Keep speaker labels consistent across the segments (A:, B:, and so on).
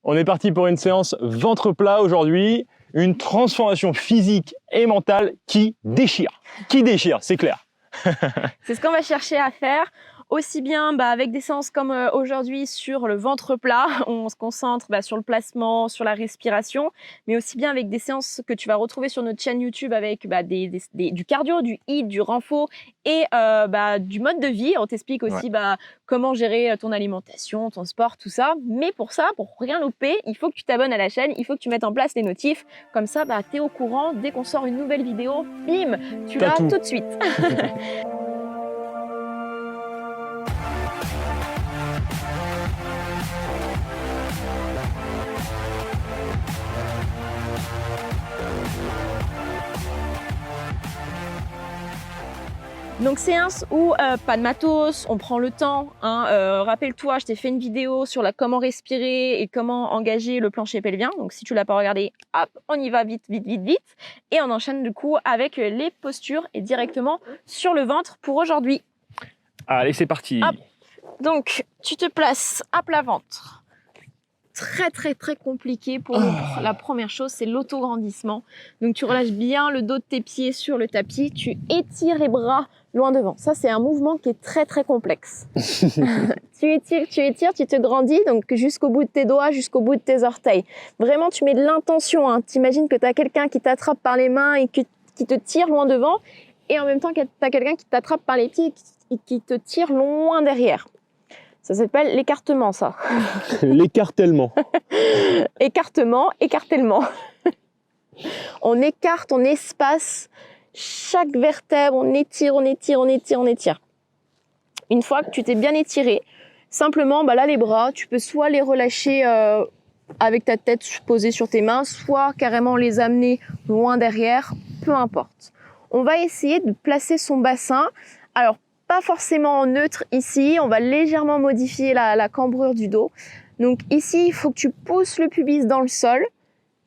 A: On est parti pour une séance ventre plat aujourd'hui, une transformation physique et mentale qui déchire. Qui déchire, c'est clair.
B: C'est ce qu'on va chercher à faire, aussi bien avec des séances comme aujourd'hui sur le ventre plat, on se concentre sur le placement, sur la respiration, mais aussi bien avec des séances que tu vas retrouver sur notre chaîne YouTube avec du cardio, du HIIT, du renfo et du mode de vie. On t'explique aussi comment gérer ton alimentation, ton sport, tout ça. Mais pour ça, pour rien louper, il faut que tu t'abonnes à la chaîne, il faut que tu mettes en place les notifs. Comme ça, tu es au courant. Dès qu'on sort une nouvelle vidéo, bim, tu l'as tout de suite. Donc séance où pas de matos, on prend le temps. Rappelle-toi, je t'ai fait une vidéo sur comment respirer et comment engager le plancher pelvien. Donc si tu l'as pas regardé, hop, on y va vite. Et on enchaîne du coup avec les postures et directement sur le ventre pour aujourd'hui.
A: Allez, c'est parti.
B: Hop. Donc tu te places à plat ventre. Très compliqué pour nous. La première chose, c'est l'autograndissement. Donc tu relâches bien le dos de tes pieds sur le tapis, tu étires les bras loin devant. Ça, c'est un mouvement qui est très complexe. tu étires, tu te grandis donc jusqu'au bout de tes doigts, jusqu'au bout de tes orteils. Vraiment, tu mets de l'intention. T'imagines que tu as quelqu'un qui t'attrape par les mains et qui te tire loin devant, et en même temps que tu as quelqu'un qui t'attrape par les pieds et qui te tire loin derrière. Ça s'appelle l'écartement, ça.
A: L'écartèlement.
B: Écartèlement. On écarte, on espace chaque vertèbre, on étire. Une fois que tu t'es bien étiré, simplement, là, les bras, tu peux soit les relâcher avec ta tête posée sur tes mains, soit carrément les amener loin derrière, peu importe. On va essayer de placer son bassin. Alors, pas forcément en neutre ici, on va légèrement modifier la cambrure du dos. Donc ici, il faut que tu pousses le pubis dans le sol.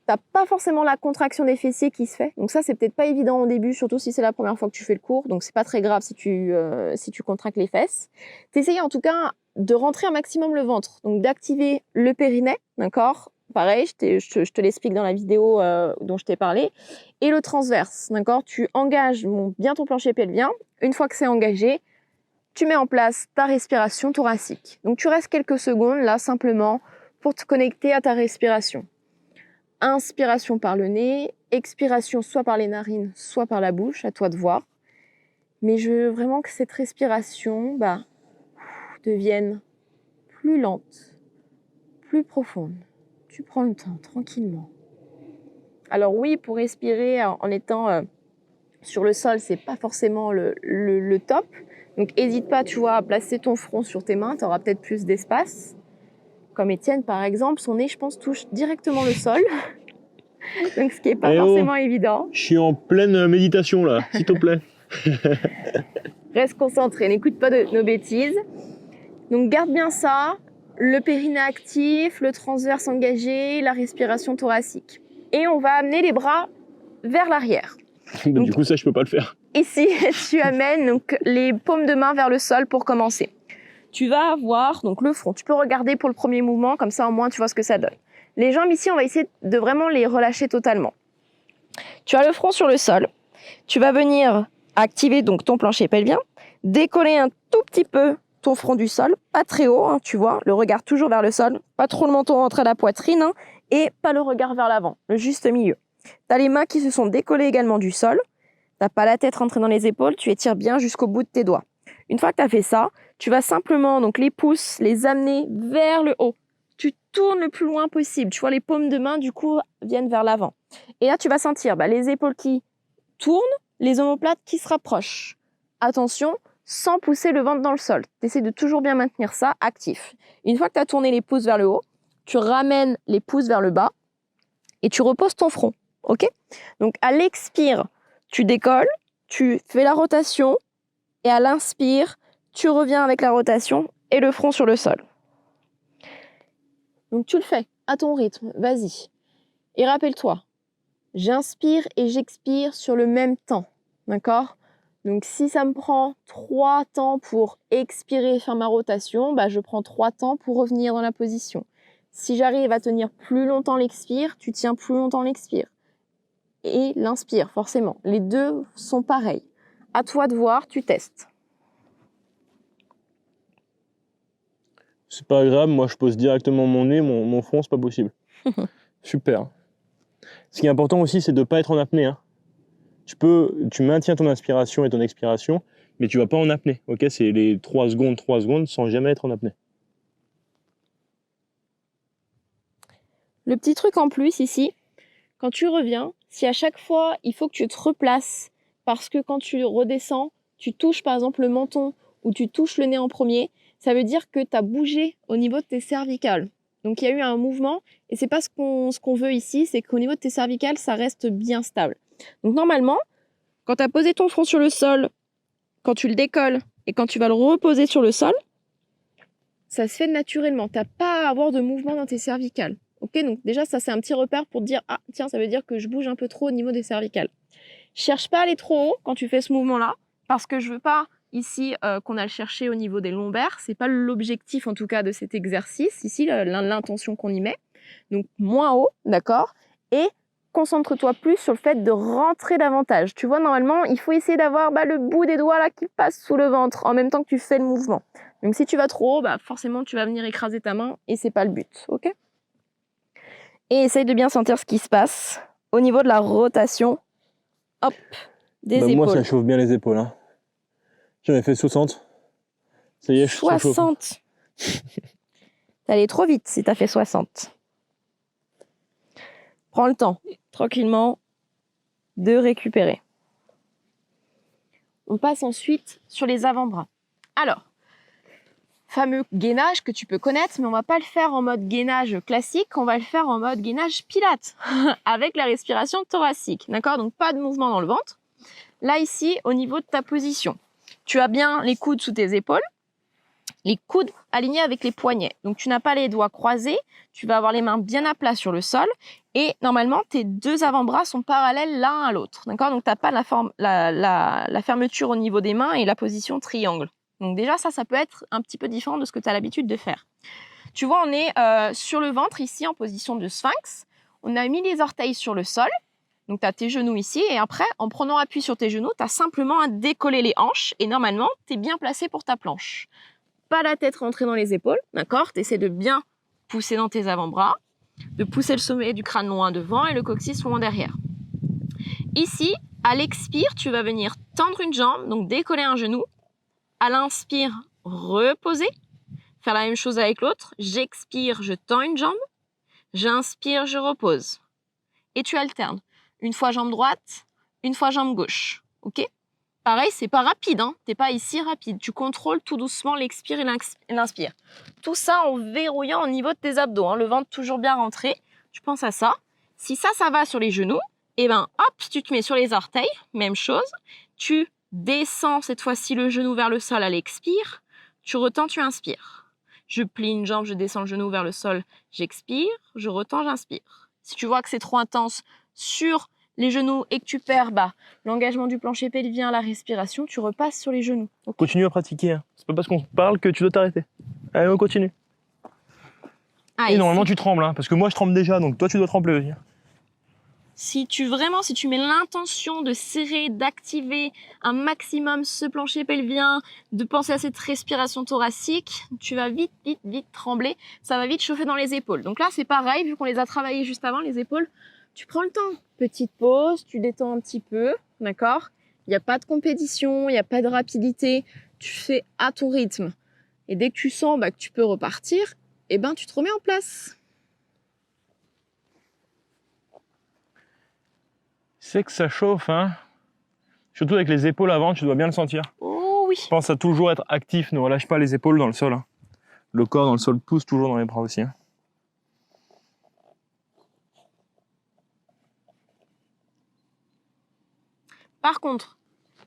B: T'as pas forcément la contraction des fessiers qui se fait. Donc ça, c'est peut-être pas évident au début, surtout si c'est la première fois que tu fais le cours. Donc c'est pas très grave si tu contractes les fesses. T'essayes en tout cas de rentrer un maximum le ventre. Donc d'activer le périnée, d'accord ? Pareil, je te l'explique dans la vidéo dont je t'ai parlé. Et le transverse, d'accord ? Tu engages bien ton plancher pelvien. Une fois que c'est engagé, tu mets en place ta respiration thoracique. Donc tu restes quelques secondes là simplement pour te connecter à ta respiration. Inspiration par le nez, expiration soit par les narines, soit par la bouche, à toi de voir. Mais je veux vraiment que cette respiration devienne plus lente, plus profonde. Tu prends le temps, tranquillement. Alors oui, pour respirer en étant sur le sol, c'est pas forcément le top. Donc n'hésite pas, tu vois, à placer ton front sur tes mains, tu auras peut-être plus d'espace. Comme Étienne, par exemple, son nez, je pense, touche directement le sol. Donc ce qui n'est pas forcément évident.
A: Je suis en pleine méditation là, s'il te plaît.
B: Reste concentré, n'écoute pas nos bêtises. Donc garde bien ça, le périnée actif, le transverse engagé, la respiration thoracique. Et on va amener les bras vers l'arrière.
A: Donc, du coup, ça, je peux pas le faire.
B: Ici, tu amènes donc les paumes de main vers le sol pour commencer. Tu vas avoir donc le front. Tu peux regarder pour le premier mouvement, comme ça au moins tu vois ce que ça donne. Les jambes ici, on va essayer de vraiment les relâcher totalement. Tu as le front sur le sol. Tu vas venir activer donc ton plancher pelvien, décoller un tout petit peu ton front du sol, pas très haut, tu vois, le regard toujours vers le sol, pas trop le menton rentré à la poitrine, et pas le regard vers l'avant, le juste milieu. Tu as les mains qui se sont décollées également du sol. Tu n'as pas la tête rentrée dans les épaules, tu étires bien jusqu'au bout de tes doigts. Une fois que tu as fait ça, tu vas simplement donc les pouces les amener vers le haut. Tu tournes le plus loin possible. Tu vois, les paumes de main, du coup, viennent vers l'avant. Et là, tu vas sentir les épaules qui tournent, les omoplates qui se rapprochent. Attention, sans pousser le ventre dans le sol. Tu essaies de toujours bien maintenir ça actif. Une fois que tu as tourné les pouces vers le haut, tu ramènes les pouces vers le bas et tu reposes ton front. Ok ? Donc, à l'expire, tu décolles, tu fais la rotation et à l'inspire, tu reviens avec la rotation et le front sur le sol. Donc tu le fais à ton rythme, vas-y. Et rappelle-toi, j'inspire et j'expire sur le même temps, d'accord ? Donc si ça me prend 3 temps pour expirer et faire ma rotation, je prends 3 temps pour revenir dans la position. Si j'arrive à tenir plus longtemps l'expire, tu tiens plus longtemps l'expire. Et l'inspire, forcément. Les deux sont pareils. À toi de voir, tu testes.
A: C'est pas agréable, moi je pose directement mon nez, mon front, c'est pas possible. Super. Ce qui est important aussi, c'est de ne pas être en apnée. Hein. Tu maintiens ton inspiration et ton expiration, mais tu vas pas en apnée. Ok, c'est les 3 secondes sans jamais être en apnée.
B: Le petit truc en plus ici, quand tu reviens, si à chaque fois il faut que tu te replaces parce que quand tu redescends, tu touches par exemple le menton ou tu touches le nez en premier, ça veut dire que tu as bougé au niveau de tes cervicales. Donc il y a eu un mouvement et c'est pas ce qu'on veut ici, c'est qu'au niveau de tes cervicales, ça reste bien stable. Donc normalement, quand tu as posé ton front sur le sol, quand tu le décolles et quand tu vas le reposer sur le sol, ça se fait naturellement. Tu n'as pas à avoir de mouvement dans tes cervicales. Ok, donc déjà, ça c'est un petit repère pour te dire « Ah, tiens, ça veut dire que je bouge un peu trop au niveau des cervicales. » Cherche pas à aller trop haut quand tu fais ce mouvement-là, parce que je veux pas ici qu'on a le chercher au niveau des lombaires. C'est pas l'objectif en tout cas de cet exercice, ici, l'intention qu'on y met. Donc moins haut, d'accord? Et concentre-toi plus sur le fait de rentrer davantage. Tu vois, normalement, il faut essayer d'avoir le bout des doigts là qui passe sous le ventre en même temps que tu fais le mouvement. Donc si tu vas trop haut, forcément tu vas venir écraser ta main et c'est pas le but, ok? Et essaye de bien sentir ce qui se passe au niveau de la rotation, hop, des épaules.
A: Moi, ça chauffe bien les épaules. Hein. J'en ai fait 60. Ça y est,
B: 60. T'es allé trop vite si t'as fait 60. Prends le temps, tranquillement, de récupérer. On passe ensuite sur les avant-bras. Alors, fameux gainage que tu peux connaître, mais on va pas le faire en mode gainage classique, on va le faire en mode gainage pilates, avec la respiration thoracique, d'accord? Donc pas de mouvement dans le ventre. Là ici, au niveau de ta position, tu as bien les coudes sous tes épaules, les coudes alignés avec les poignets. Donc tu n'as pas les doigts croisés, tu vas avoir les mains bien à plat sur le sol, et normalement tes deux avant-bras sont parallèles l'un à l'autre, d'accord? Donc tu n'as pas la fermeture au niveau des mains et la position triangle. Donc déjà, ça peut être un petit peu différent de ce que tu as l'habitude de faire. Tu vois, on est sur le ventre ici en position de sphinx. On a mis les orteils sur le sol. Donc tu as tes genoux ici. Et après, en prenant appui sur tes genoux, tu as simplement à décoller les hanches. Et normalement, tu es bien placé pour ta planche. Pas la tête rentrée dans les épaules, d'accord? Tu essaies de bien pousser dans tes avant-bras, de pousser le sommet du crâne loin devant et le coccyx loin derrière. Ici, à l'expire, tu vas venir tendre une jambe, donc décoller un genou. À l'inspire, reposer. Faire la même chose avec l'autre. J'expire, je tends une jambe. J'inspire, je repose. Et tu alternes. Une fois jambe droite, une fois jambe gauche. Ok? Pareil, c'est pas rapide, hein. T'es pas ici rapide. Tu contrôles tout doucement l'expire et l'inspire. Tout ça en verrouillant au niveau de tes abdos. Hein. Le ventre toujours bien rentré. Tu penses à ça. Si ça va sur les genoux, et hop, tu te mets sur les orteils. Même chose. Tu descends cette fois-ci le genou vers le sol à l'expire. Tu retends, tu inspires. Je plie une jambe, je descends le genou vers le sol, j'expire, je retends, j'inspire. Si tu vois que c'est trop intense sur les genoux et que tu perds l'engagement du plancher pelvien, la respiration, tu repasses sur les genoux. Okay.
A: Continue à pratiquer. Hein. C'est pas parce qu'on parle que tu dois t'arrêter. Allez, on continue. Et normalement, tu trembles, hein, parce que moi, je tremble déjà, donc toi, tu dois trembler aussi.
B: Si tu mets l'intention de serrer, d'activer un maximum ce plancher pelvien, de penser à cette respiration thoracique, tu vas vite trembler. Ça va vite chauffer dans les épaules. Donc là, c'est pareil, vu qu'on les a travaillées juste avant, les épaules, tu prends le temps. Petite pause, tu détends un petit peu, d'accord? Il n'y a pas de compétition, il n'y a pas de rapidité. Tu fais à ton rythme. Et dès que tu sens que tu peux repartir, tu te remets en place.
A: C'est que ça chauffe, hein. Surtout avec les épaules avant, tu dois bien le sentir.
B: Oh oui.
A: Pense à toujours être actif, ne relâche pas les épaules dans le sol. Hein. Le corps dans le sol pousse toujours dans les bras aussi. Hein.
B: Par contre,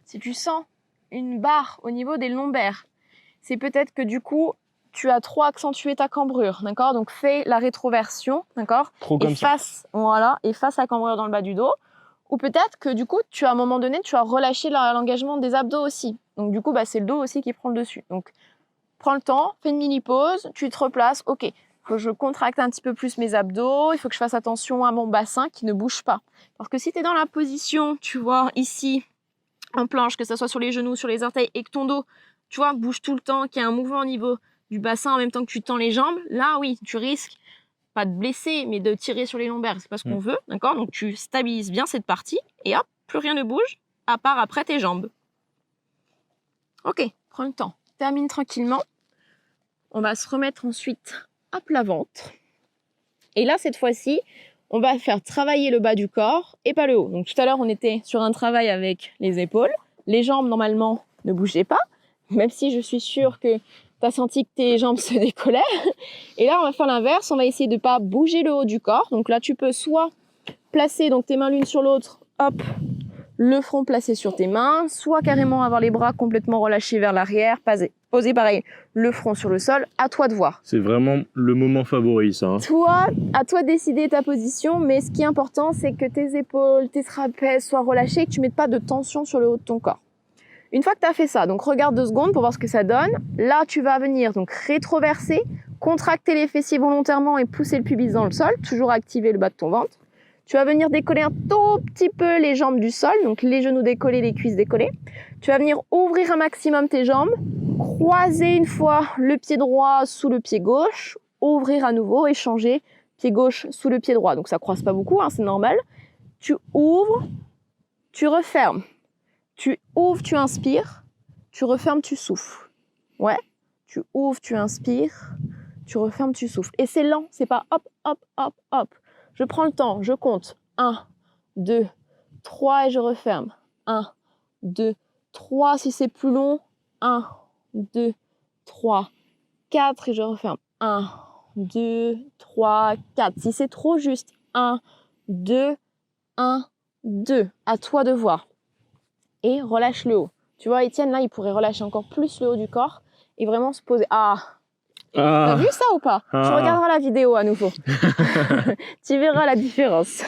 B: si tu sens une barre au niveau des lombaires, c'est peut-être que du coup, tu as trop accentué ta cambrure, d'accord? Donc fais la rétroversion, d'accord?
A: Trop comme
B: ça. Voilà, et face la cambrure dans le bas du dos. Ou peut-être que du coup, à un moment donné, tu as relâché l'engagement des abdos aussi. Donc du coup, c'est le dos aussi qui prend le dessus. Donc prends le temps, fais une mini pause, tu te replaces. Ok, faut que je contracte un petit peu plus mes abdos, il faut que je fasse attention à mon bassin qui ne bouge pas. Parce que si tu es dans la position, tu vois, ici, en planche, que ce soit sur les genoux, sur les orteils, et que ton dos, tu vois, bouge tout le temps, qu'il y a un mouvement au niveau du bassin en même temps que tu tends les jambes, là, oui, tu risques, pas de blesser, mais de tirer sur les lombaires. C'est pas ce qu'on veut, d'accord? Donc, tu stabilises bien cette partie, et hop, plus rien ne bouge, à part après tes jambes. Ok, prends le temps. Termine tranquillement. On va se remettre ensuite à plat ventre. Et là, cette fois-ci, on va faire travailler le bas du corps et pas le haut. Donc tout à l'heure, on était sur un travail avec les épaules. Les jambes, normalement, ne bougeaient pas, même si je suis sûre que tu as senti que tes jambes se décollaient. Et là, on va faire l'inverse. On va essayer de ne pas bouger le haut du corps. Donc là, tu peux soit placer donc, tes mains l'une sur l'autre, hop, le front placé sur tes mains, soit carrément avoir les bras complètement relâchés vers l'arrière, poser pareil, le front sur le sol, à toi de voir.
A: C'est vraiment le moment favori, ça. Hein.
B: Toi, à toi de décider ta position, mais ce qui est important, c'est que tes épaules, tes trapèzes soient relâchés et que tu ne mettes pas de tension sur le haut de ton corps. Une fois que tu as fait ça, donc regarde 2 secondes pour voir ce que ça donne. Là, tu vas venir donc rétroverser, contracter les fessiers volontairement et pousser le pubis dans le sol, toujours activer le bas de ton ventre. Tu vas venir décoller un tout petit peu les jambes du sol, donc les genoux décollés, les cuisses décollées. Tu vas venir ouvrir un maximum tes jambes, croiser une fois le pied droit sous le pied gauche, ouvrir à nouveau et changer pied gauche sous le pied droit. Donc ça croise pas beaucoup, hein, c'est normal. Tu ouvres, tu refermes. Tu ouvres, tu inspires, tu refermes, tu souffles. Ouais, tu ouvres, tu inspires, tu refermes, tu souffles. Et c'est lent, c'est pas hop, hop, hop, hop. Je prends le temps, je compte. 1, 2, 3 et je referme. 1, 2, 3 si c'est plus long. 1, 2, 3, 4 et je referme. 1, 2, 3, 4. Si c'est trop juste. 1, 2, 1, 2. À toi de voir. Et relâche le haut. Tu vois, Étienne, là, il pourrait relâcher encore plus le haut du corps et vraiment se poser. T'as vu ça ou pas? Tu regarderas la vidéo à nouveau. Tu verras la différence.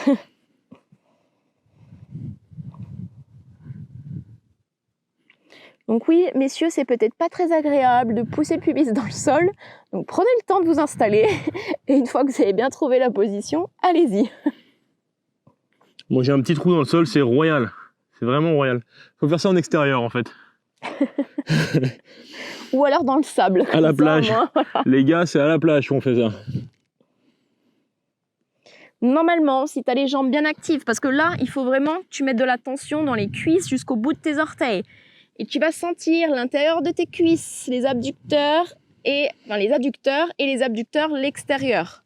B: Donc oui, messieurs, c'est peut-être pas très agréable de pousser le pubis dans le sol. Donc prenez le temps de vous installer. Et une fois que vous avez bien trouvé la position, allez-y.
A: Moi, j'ai un petit trou dans le sol, c'est royal. C'est vraiment royal. Faut faire ça en extérieur, en fait.
B: Ou alors dans le sable.
A: À la plage.
B: Voilà.
A: Les gars, c'est à la plage qu'on fait ça.
B: Normalement, si tu as les jambes bien actives, parce que là, il faut vraiment que tu mettes de la tension dans les cuisses jusqu'au bout de tes orteils. Et tu vas sentir l'intérieur de tes cuisses, les adducteurs et les abducteurs l'extérieur.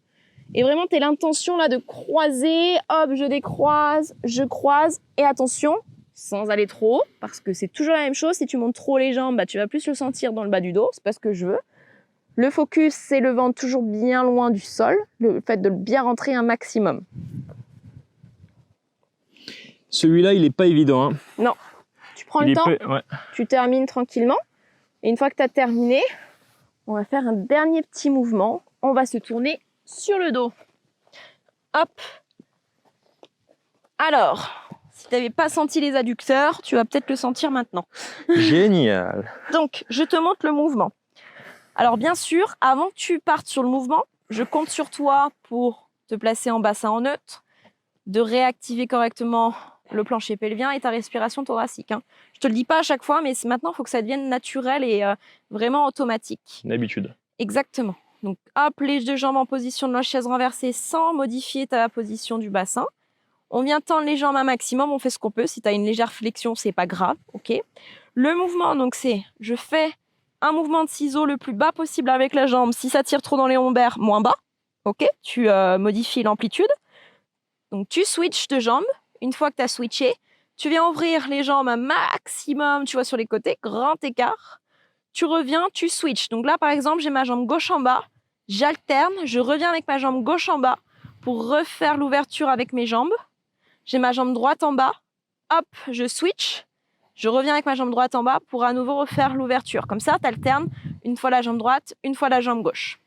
B: Et vraiment, tu as l'intention là de croiser, hop, je décroise, je croise. Et attention, sans aller trop haut, parce que c'est toujours la même chose. Si tu montes trop les jambes, tu vas plus le sentir dans le bas du dos. C'est pas ce que je veux. Le focus, c'est le ventre toujours bien loin du sol. Le fait de bien rentrer un maximum.
A: Celui-là, il est pas évident. Hein.
B: Non. Tu prends le temps, tu termines tranquillement. Et une fois que tu as terminé, on va faire un dernier petit mouvement. On va se tourner sur le dos. Hop. Alors, si tu n'avais pas senti les adducteurs, tu vas peut-être le sentir maintenant.
A: Génial.
B: Donc, je te montre le mouvement. Alors, bien sûr, avant que tu partes sur le mouvement, je compte sur toi pour te placer en bassin en neutre, de réactiver correctement le plancher pelvien et ta respiration thoracique. Hein. Je te le dis pas à chaque fois, mais maintenant, il faut que ça devienne naturel et vraiment automatique.
A: Une habitude.
B: Exactement. Donc, hop, les 2 jambes en position de la chaise renversée sans modifier ta position du bassin. On vient tendre les jambes un maximum, on fait ce qu'on peut. Si tu as une légère flexion, c'est pas grave, ok. Le mouvement, donc c'est, je fais un mouvement de ciseau le plus bas possible avec la jambe. Si ça tire trop dans les lombaires, moins bas, ok. Tu modifies l'amplitude. Donc, tu switches de jambes. Une fois que tu as switché, tu viens ouvrir les jambes un maximum, tu vois, sur les côtés, grand écart. Tu reviens, tu switches. Donc là, par exemple, j'ai ma jambe gauche en bas, j'alterne, je reviens avec ma jambe gauche en bas pour refaire l'ouverture avec mes jambes. J'ai ma jambe droite en bas, hop, je switch, je reviens avec ma jambe droite en bas pour à nouveau refaire l'ouverture. Comme ça, tu alternes une fois la jambe droite, une fois la jambe gauche.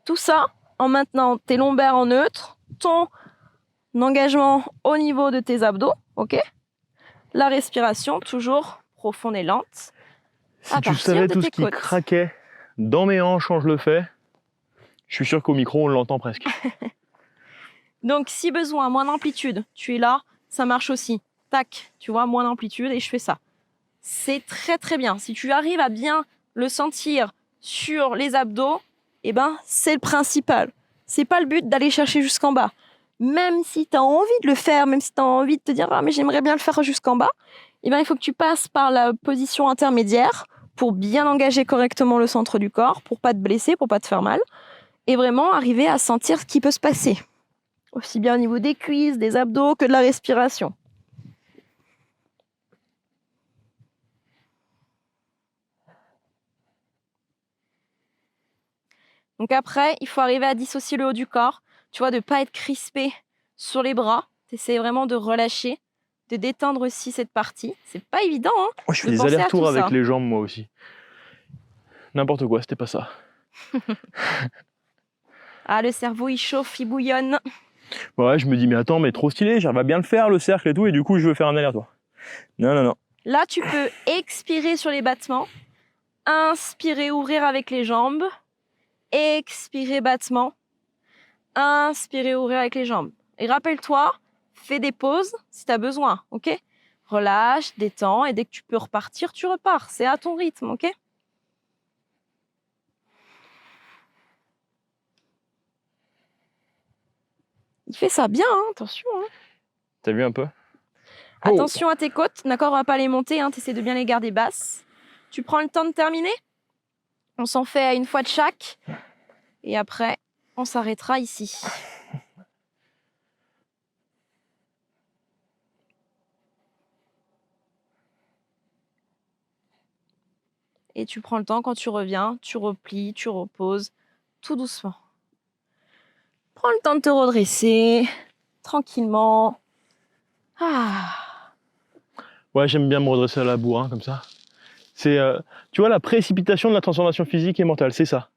B: Tout ça en maintenant tes lombaires en neutre, ton engagement au niveau de tes abdos, ok. La respiration, toujours profonde et lente.
A: Si tu savais tout ce qui craquait dans mes hanches quand je le fais, Je suis sûr qu'au micro, on l'entend presque.
C: Donc, si besoin, moins d'amplitude, tu es là, ça marche aussi. Tac, tu vois, moins d'amplitude et je fais ça. C'est très très bien. Si tu arrives à bien le sentir sur les abdos, eh ben, c'est le principal. C'est pas le but d'aller chercher jusqu'en bas. Même si tu as envie de le faire, même si tu as envie de te dire « Ah, mais j'aimerais bien le faire jusqu'en bas », eh ben, il faut que tu passes par la position intermédiaire pour bien engager correctement le centre du corps, pour pas te blesser, pour pas te faire mal, et vraiment arriver à sentir ce qui peut se passer. Aussi bien au niveau des cuisses, des abdos que de la respiration. Donc après, il faut arriver à dissocier le haut du corps. Tu vois, de ne pas être crispé sur les bras. Tu essaies vraiment de relâcher, de détendre aussi cette partie. C'est pas évident, hein.
A: Oh, je fais des allers-retours avec les jambes, moi aussi. N'importe quoi, c'était pas ça.
C: Ah, le cerveau, il chauffe, il bouillonne.
A: Ouais, je me dis, mais attends, mais trop stylé, j'arrive à bien le faire, le cercle et tout, et du coup, je veux faire un aller-retour. Non, non, non.
C: Là, tu peux expirer sur les battements. Inspirer, ouvrir avec les jambes. Expirer, battement. Inspirer, ouvrir avec les jambes. Et rappelle-toi, fais des pauses si tu as besoin, ok? Relâche, détends, et dès que tu peux repartir, tu repars. C'est à ton rythme, ok? Il fait ça bien, hein, attention. Hein.
A: T'as vu un peu?
C: Attention à tes côtes, d'accord? On va pas les monter, hein, tu essaies de bien les garder basses. Tu prends le temps de terminer? On s'en fait à une fois de chaque. Et après, on s'arrêtera ici. Et tu prends le temps, quand tu reviens, tu replies, tu reposes, tout doucement. Prends le temps de te redresser, tranquillement. Ah.
A: Ouais, j'aime bien me redresser à la bourre, hein, comme ça. C'est, tu vois, la précipitation de la transformation physique et mentale, c'est ça.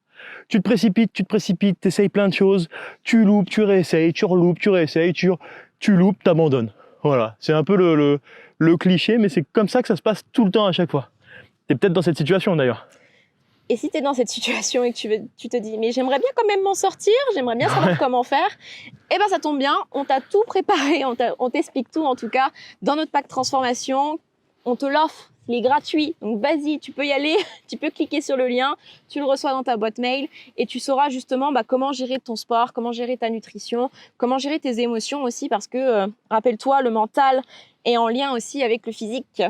A: Tu te précipites, t'essayes plein de choses, tu loupes, tu réessayes, tu reloupes, tu réessayes, tu loupes, t'abandonnes. Voilà, c'est un peu le cliché, mais c'est comme ça que ça se passe tout le temps à chaque fois. T'es peut-être dans cette situation d'ailleurs.
B: Et si tu es dans cette situation et que tu te dis « mais j'aimerais bien quand même m'en sortir, j'aimerais bien savoir comment faire », eh ben ça tombe bien, on t'a tout préparé, on t'explique tout en tout cas dans notre pack transformation, on te l'offre, il est gratuit, donc vas-y, tu peux y aller, tu peux cliquer sur le lien, tu le reçois dans ta boîte mail et tu sauras justement comment gérer ton sport, comment gérer ta nutrition, comment gérer tes émotions aussi parce que, rappelle-toi, le mental est en lien aussi avec le physique.